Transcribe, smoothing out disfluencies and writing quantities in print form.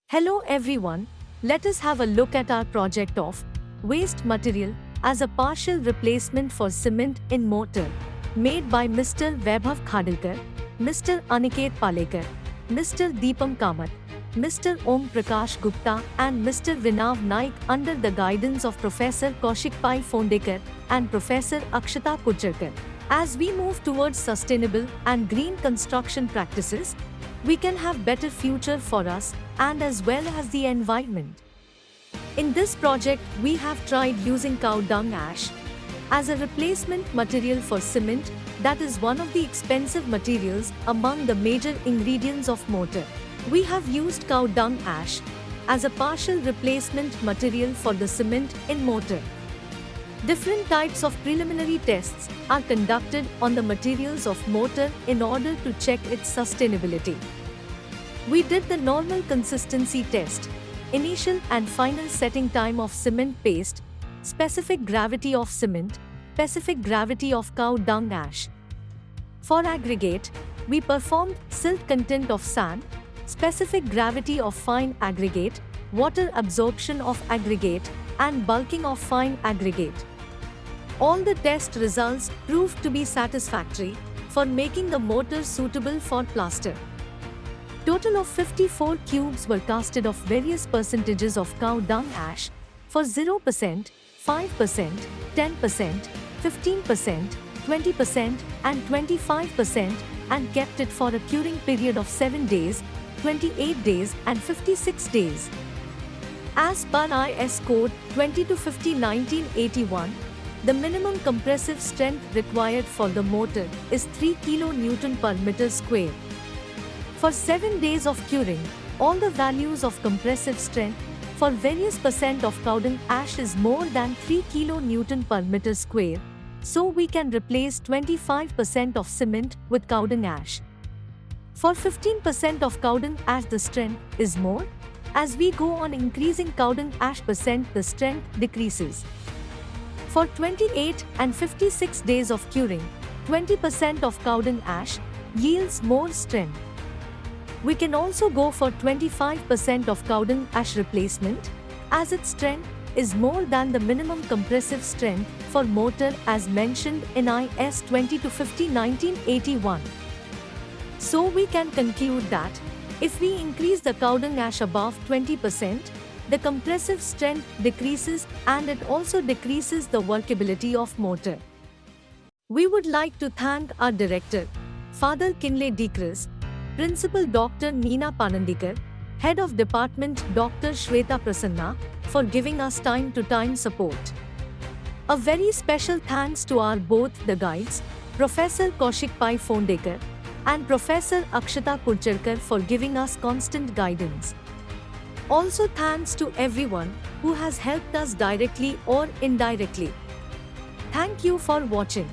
Hello everyone, let us have a look at our project of waste material as a partial replacement for cement in mortar, made by Mr. Vaibhav Khadilkar, Mr. Aniket Palekar, Mr. Deepam Kamath, Mr. Om Prakash Gupta and Mr. Vinav Naik under the guidance of Professor Kaushik Pai Phondekar and Professor Akshata Kulkarkar. As we move towards sustainable and green construction practices, we can have better future for us and as well as the environment. In this project, we have tried using cow dung ash as a replacement material for cement, that is one of the expensive materials among the major ingredients of mortar. We have used cow dung ash as a partial replacement material for the cement in mortar. Different types of preliminary tests are conducted on the materials of mortar in order to check its sustainability. We did the normal consistency test, initial and final setting time of cement paste, specific gravity of cement, specific gravity of cow dung ash. For aggregate, we performed silt content of sand, specific gravity of fine aggregate, water absorption of aggregate, and bulking of fine aggregate. All the test results proved to be satisfactory for making the mortar suitable for plaster. Total of 54 cubes were casted of various percentages of cow dung ash for 0%, 5%, 10%, 15%, 20% and 25% and kept it for a curing period of 7 days, 28 days and 56 days. As per IS Code 20-50-1981, the minimum compressive strength required for the mortar is 3 kN per meter square. For 7 days of curing, all the values of compressive strength for various percent of cow dung ash is more than 3 kN per meter square, so we can replace 25% of cement with cow dung ash. For 15% of cow dung ash the strength is more. As we go on increasing cow dung ash percent, the strength decreases. For 28 and 56 days of curing, 20% of cow dung ash yields more strength. We can also go for 25% of cow dung ash replacement, as its strength is more than the minimum compressive strength for mortar as mentioned in IS 20-50-1981. So we can conclude that if we increase the cow dung ash above 20%, the compressive strength decreases and it also decreases the workability of mortar. We would like to thank our director, Father Kinley Decres, Principal Dr. Neena Panandikar, Head of Department Dr. Shweta Prasanna, for giving us time-to-time support. A very special thanks to our both the guides, Professor Kaushik Pai Phondekar and Professor Akshata Kulkarkar for giving us constant guidance. Also thanks to everyone who has helped us directly or indirectly. Thank you for watching.